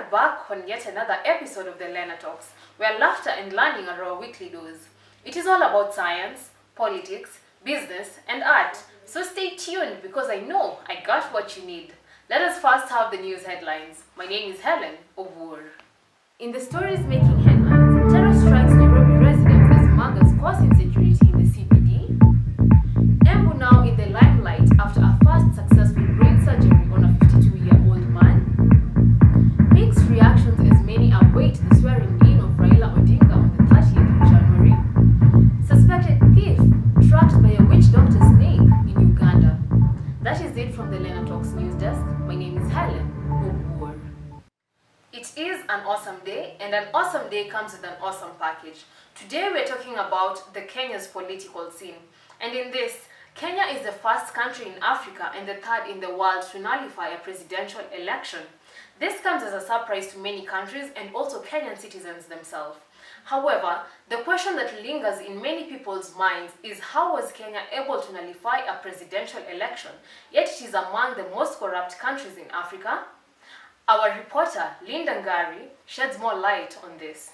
are back on yet another episode of the Hlena Talks, where laughter and learning are our weekly dose. It is all about science, politics, business, and art. So stay tuned because I know I got what you need. Let us first have the news headlines. My name is HELLEN.A.OWUOR. In the stories making headlines, terror strikes Nairobi residents as muggers cause insecurity in the CBD. Embu now in the limelight after a first successful brain surgery on a 52-year-old man. Mixed reactions as many await the swearing-in of Raila Odinga on the 30th of January. Suspected thief tracked by a witch doctor snake in Uganda. That is it from the Hlena Talks news desk. My name is HELLEN.A.OWUOR. It is an awesome day, and an awesome day comes with an awesome package. Today we're talking about the Kenya's political scene. And in this, Kenya is the first country in Africa and the third in the world to nullify a presidential election. This comes as a surprise to many countries and also Kenyan citizens themselves. However, the question that lingers in many people's minds is how was Kenya able to nullify a presidential election, yet it is among the most corrupt countries in Africa? Our reporter, Linda Ngari, sheds more light on this.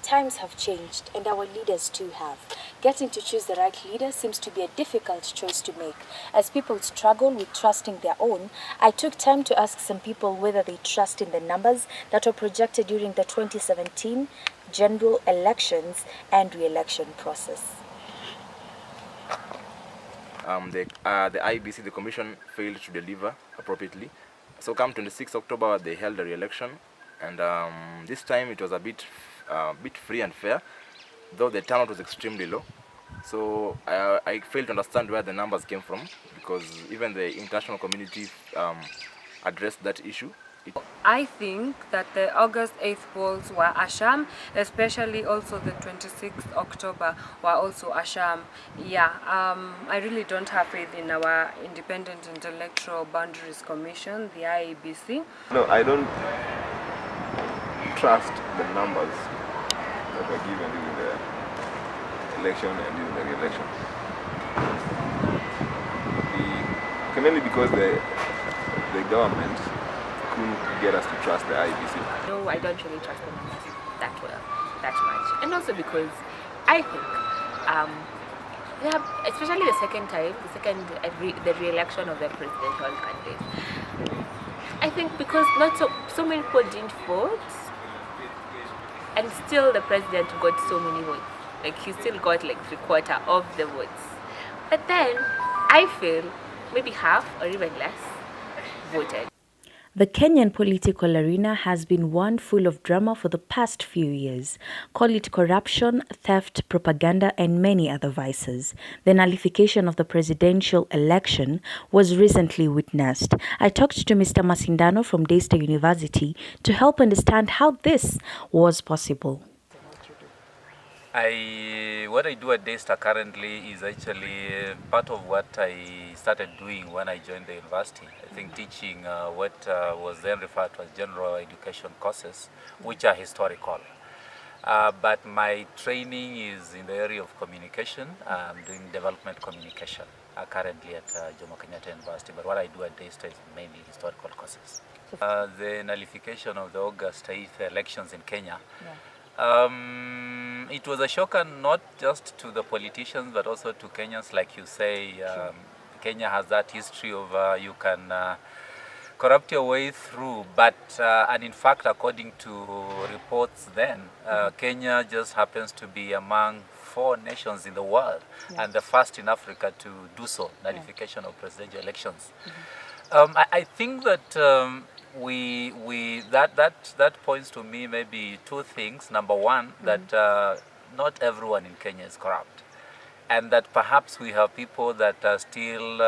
Times have changed, and our leaders too have. Getting to choose the right leader seems to be a difficult choice to make. As people struggle with trusting their own, I took time to ask some people whether they trust in the numbers that were projected during the 2017 general elections and re-election process. The IBC, the commission, failed to deliver appropriately. So come 26 October, they held a re-election, and this time it was a bit free and fair, though the turnout was extremely low. So I failed to understand where the numbers came from, because even the international community addressed that issue. I think that the August 8th polls were a sham, especially also the 26th October were also a sham. Yeah, I really don't have faith in our Independent Intellectual Boundaries Commission, the IEBC. No, I don't trust the numbers that were given during the election and during the re-election. Mainly because the government couldn't get us to trust the IBC. No, I don't really trust the numbers that much. And also because I think, especially the second time, the re-election of the presidential candidate, I think because not so many people didn't vote, and still the president got so many votes. Like he still got like 3/4 of the votes. But then I feel maybe half or even less voted. The Kenyan political arena has been one full of drama for the past few years. Call it corruption, theft, propaganda, and many other vices. The nullification of the presidential election was recently witnessed. I talked to Mr. Masindano from Daystar University to help understand how this was possible. What I do at Daystar currently is actually part of what I started doing when I joined the university. I think teaching what was then referred to as general education courses, which are historical. But my training is in the area of communication. I'm doing development communication currently at Jomo Kenyatta University. But what I do at Daystar is mainly historical courses. The nullification of the August 8th elections in Kenya. Yeah. It was a shocker not just to the politicians but also to Kenyans, like you say. Sure. Kenya has that history of you can corrupt your way through, but and in fact, according to reports then, Kenya just happens to be among 4 nations in the world, yeah, and the first in Africa to do so, nullification, yeah, of presidential elections. I think that that points to me maybe 2 things. Number one, that not everyone in Kenya is corrupt, and that perhaps we have people that still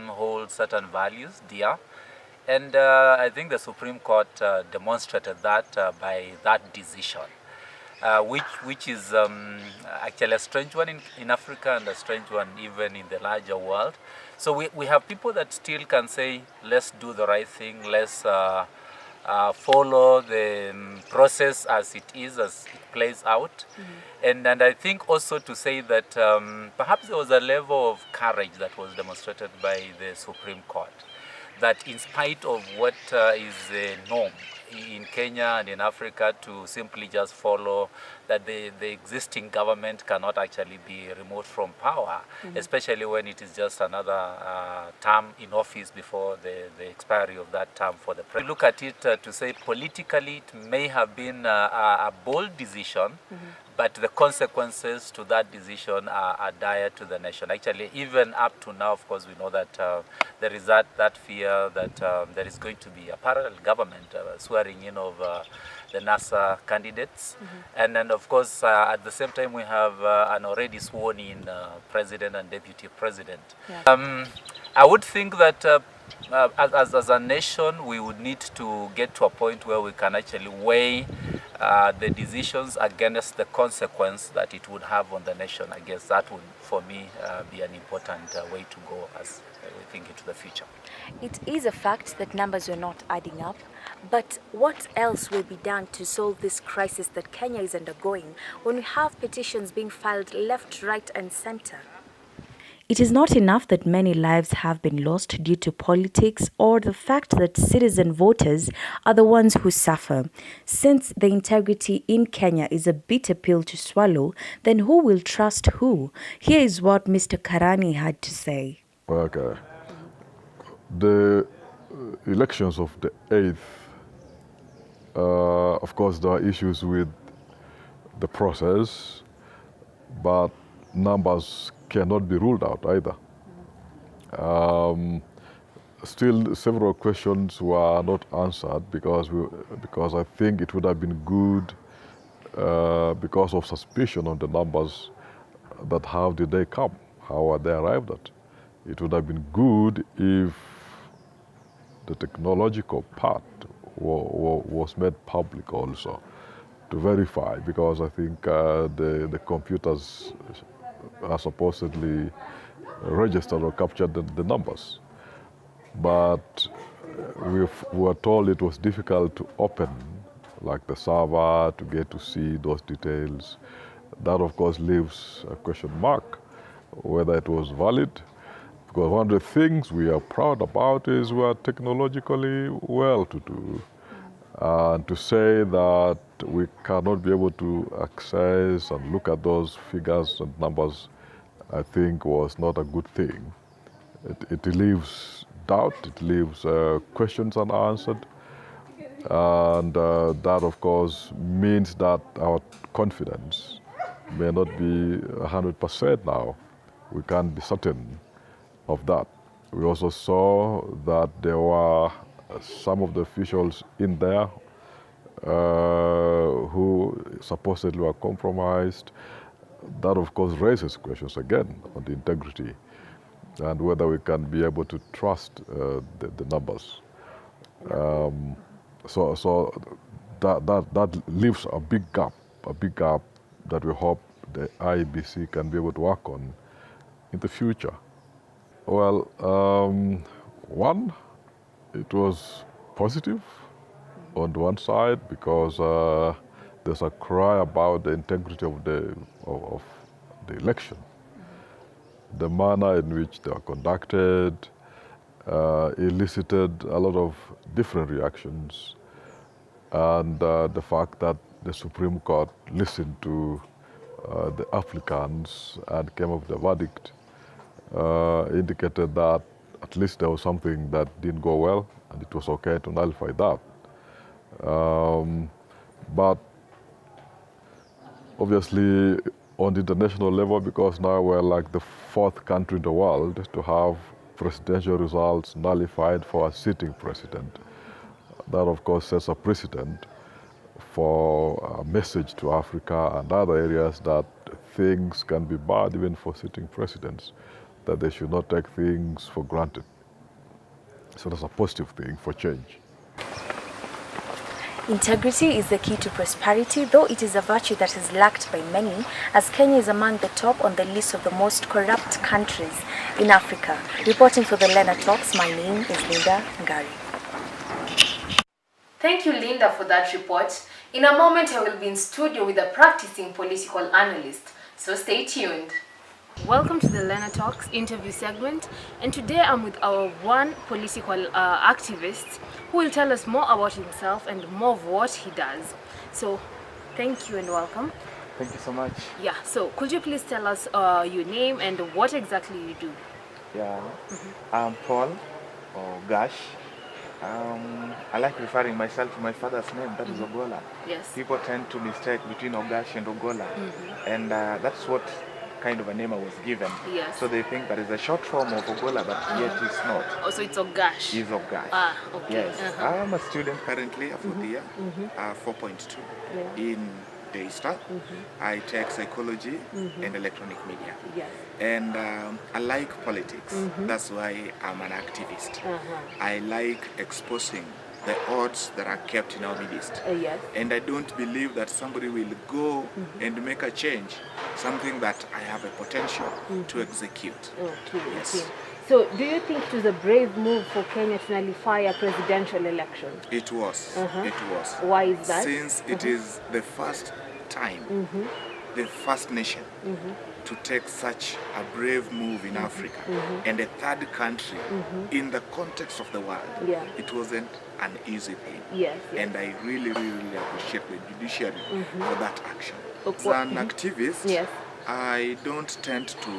hold certain values dear. And I think the Supreme Court demonstrated that by that decision, which is actually a strange one in Africa and a strange one even in the larger world. So we have people that still can say, let's do the right thing, let's follow the process as it is, as it plays out. Mm-hmm. And I think also to say that perhaps there was a level of courage that was demonstrated by the Supreme Court, that in spite of what is the norm in Kenya and in Africa to simply just follow that the existing government cannot actually be removed from power, especially when it is just another term in office before the expiry of that term for the president. We look at it to say politically it may have been a bold decision, but the consequences to that decision are dire to the nation. Actually, even up to now, of course, we know that there is that fear that there is going to be a parallel government swearing in of the NASA candidates. And then, of course, at the same time, we have an already sworn in president and deputy president. Yeah. I would think that as a nation, we would need to get to a point where we can actually weigh the decisions against the consequence that it would have on the nation. I guess that would, for me, be an important way to go as we think into the future. It is a fact that numbers were not adding up, but what else will be done to solve this crisis that Kenya is undergoing when we have petitions being filed left, right, and center? It is not enough that many lives have been lost due to politics or the fact that citizen voters are the ones who suffer. Since the integrity in Kenya is a bitter pill to swallow, then who will trust who? Here is what Mr. Karani had to say. Okay. The elections of the 8th, of course, there are issues with the process, but numbers cannot be ruled out either. Still, several questions were not answered because I think it would have been good because of suspicion on the numbers that how did they come, how are they arrived at. It would have been good if the technological part was made public also to verify, because I think the computers are supposedly registered or captured the numbers. But we were told it was difficult to open, like the server, to get to see those details. That, of course, leaves a question mark whether it was valid. Because one of the things we are proud about is we are technologically well-to-do. And to say that we cannot be able to access and look at those figures and numbers, I think was not a good thing. It leaves doubt, it leaves questions unanswered. And that, of course, means that our confidence may not be 100% now. We can't be certain of that. We also saw that there were some of the officials in there who supposedly were compromised. That, of course, raises questions again on the integrity and whether we can be able to trust the numbers. So that leaves a big gap that we hope the IEBC can be able to work on in the future. Well, one, it was positive on the one side because there's a cry about the integrity of the election. The manner in which they were conducted elicited a lot of different reactions, and the fact that the Supreme Court listened to the applicants and came up with a verdict indicated that at least there was something that didn't go well, and it was okay to nullify that. But obviously on the international level, because now we're like the 4th country in the world to have presidential results nullified for a sitting president, that of course sets a precedent for a message to Africa and other areas that things can be bad even for sitting presidents, that they should not take things for granted. So that's a positive thing for change. Integrity is the key to prosperity, though it is a virtue that is lacked by many, as Kenya is among the top on the list of the most corrupt countries in Africa. Reporting for the Hlena Talks, my name is Linda Ngari. Thank you, Linda, for that report. In a moment, I will be in studio with a practicing political analyst, so stay tuned. Welcome to the Hlena Talks interview segment, and today I'm with our one political activist who will tell us more about himself and more of what he does. So, thank you and welcome. Thank you so much. Yeah, so could you please tell us your name and what exactly you do? Yeah, I'm Paul, or Gash. I like referring myself to my father's name, that is Ogola. Yes. People tend to mistake between Ogash and Ogola. And that's what kind of a name I was given. Yes. So they think that is a short form of Ogola, but yet it's not. Oh, so it's Ogash. It's Ogash. Ah, okay. Yes. I'm a student currently, a fourth year, 4.2 in Daystar. I take psychology and electronic media. Yes. And I like politics. That's why I'm an activist. I like exposing the odds that are kept in our midst. Yes. And I don't believe that somebody will go and make a change, something that I have a potential to execute. Okay. Yes. Okay. So, do you think it was a brave move for Kenya to nullify a presidential election? It was. It was. Why is that? Since it is the first time, the first nation to take such a brave move in Africa and a third country in the context of the world, it wasn't an easy thing. Yes. And I really appreciate the judiciary for that action. As Okay. an activist, I don't tend to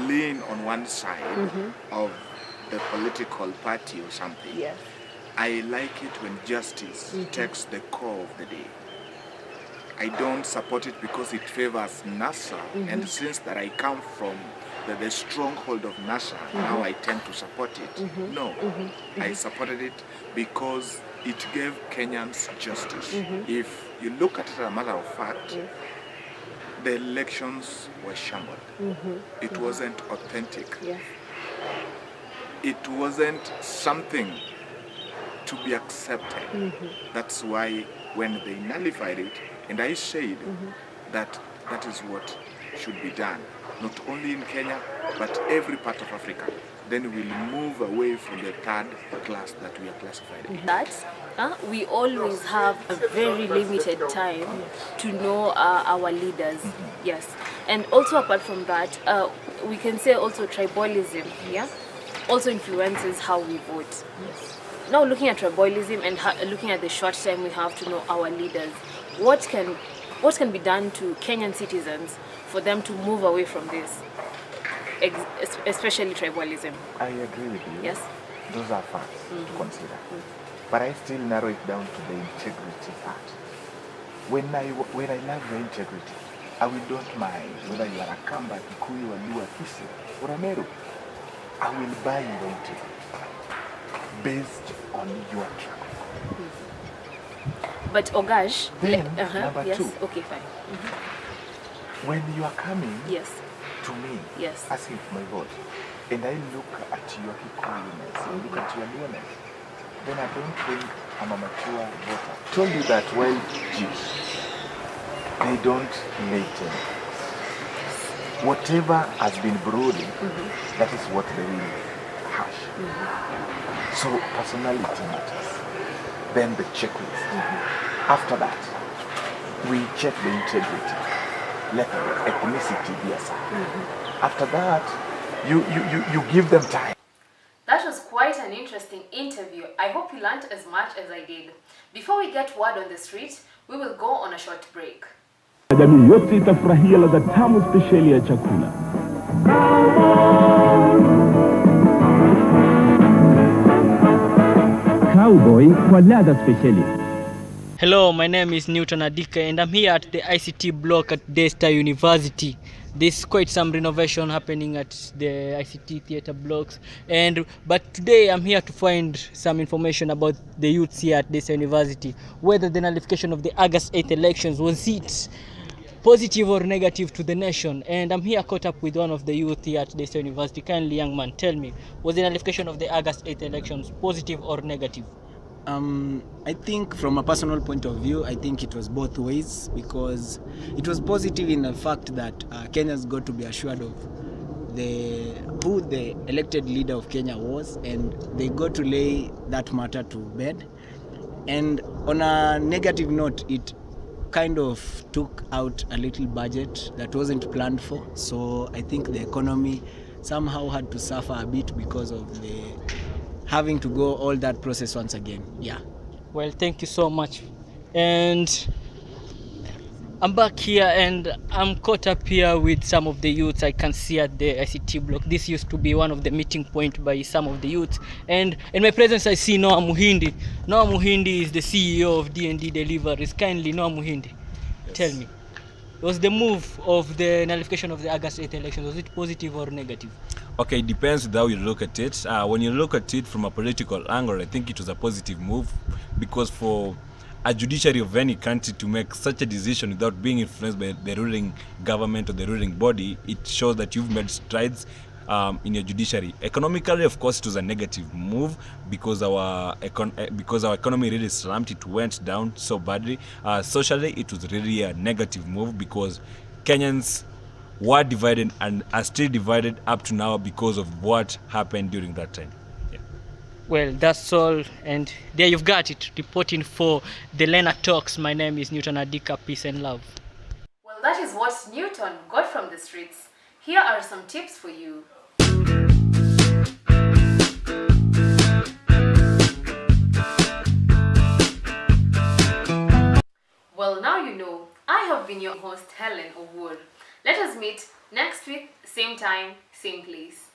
lean on one side of the political party or something. Yes. I like it when justice takes the core of the day. I don't support it because it favors NASA, and since that I come from the stronghold of NASA, now I tend to support it. No, I supported it because it gave Kenyans justice. If you look at it as a matter of fact, the elections were shambled. It wasn't authentic. It wasn't something to be accepted. That's why when they nullified it, and I said that that is what should be done, not only in Kenya, but every part of Africa. Then we'll move away from the third class that we are classified in. That we always have a very limited time to know our leaders. Yes. And also apart from that, we can say also tribalism, also influences how we vote. Now looking at tribalism and looking at the short time we have to know our leaders, what can be done to Kenyan citizens for them to move away from this, especially tribalism? I agree with you. Yes. Those are facts to consider. But I still narrow it down to the integrity part. When I love the integrity, I don't mind whether you are a Kamba, Kikuyu, Luo, Kisi, or a Meru. I will buy your integrity based on your track. But Ogash, Then, number yes. two. Okay, fine. When you are coming to me, Yes. asking for my vote, and I look at your Kikuyuness, I look at your Luoness, then I don't think I'm a mature voter. I told you that while Jews, they don't maintain. Whatever has been brewing, that is what they will hash. So personality matters. Then the checklist. After that, we check the integrity. Let ethnicity be aside. After that, you give them time. That was quite an interesting interview. I hope you learned as much as I did. Before we get word on the street, we will go on a short break. Jamii yote itafurahia ladha tamu spesheli ya chakula. Cowboy kwa ladha spesheli. Hello, my name is Newton Adika and I'm here at the ICT block at Daystar University. There's quite some renovation happening at the ICT theatre blocks, but today I'm here to find some information about the youths here at Daystar University, whether the nullification of the August 8th elections was it positive or negative to the nation. And I'm here caught up with one of the youth here at Daystar University. Kindly, young man, tell me, was the nullification of the August 8th elections positive or negative? I think from a personal point of view, I think it was both ways, because it was positive in the fact that Kenyans got to be assured of who the elected leader of Kenya was, and they got to lay that matter to bed. And on a negative note, it kind of took out a little budget that wasn't planned for. So I think the economy somehow had to suffer a bit because of the having to go all that process once again. Yeah. Well, thank you so much. And I'm back here and I'm caught up here with some of the youths I can see at the ICT block. This used to be one of the meeting point by some of the youths. And in my presence, I see Noah Muhindi. Noah Muhindi is the CEO of D&D Deliveries. Kindly, Noah Muhindi, tell me, was the move of the nullification of the August 8th election, was it positive or negative? Okay, it depends with how you look at it. When you look at it from a political angle, I think it was a positive move, because for a judiciary of any country to make such a decision without being influenced by the ruling government or the ruling body, it shows that you've made strides in your judiciary. Economically, of course, it was a negative move because our economy really slumped. It went down so badly. Socially, it was really a negative move because Kenyans were divided and are still divided up to now because of what happened during that time. Well, that's all, and there you've got it. Reporting for the Hlena Talks, my name is Newton Adika. Peace and love. Well, that is what Newton got from the streets. Here are some tips for you. Well, now you know. I have been your host, HELLEN.A.OWUOR. Let us meet next week, same time, same place.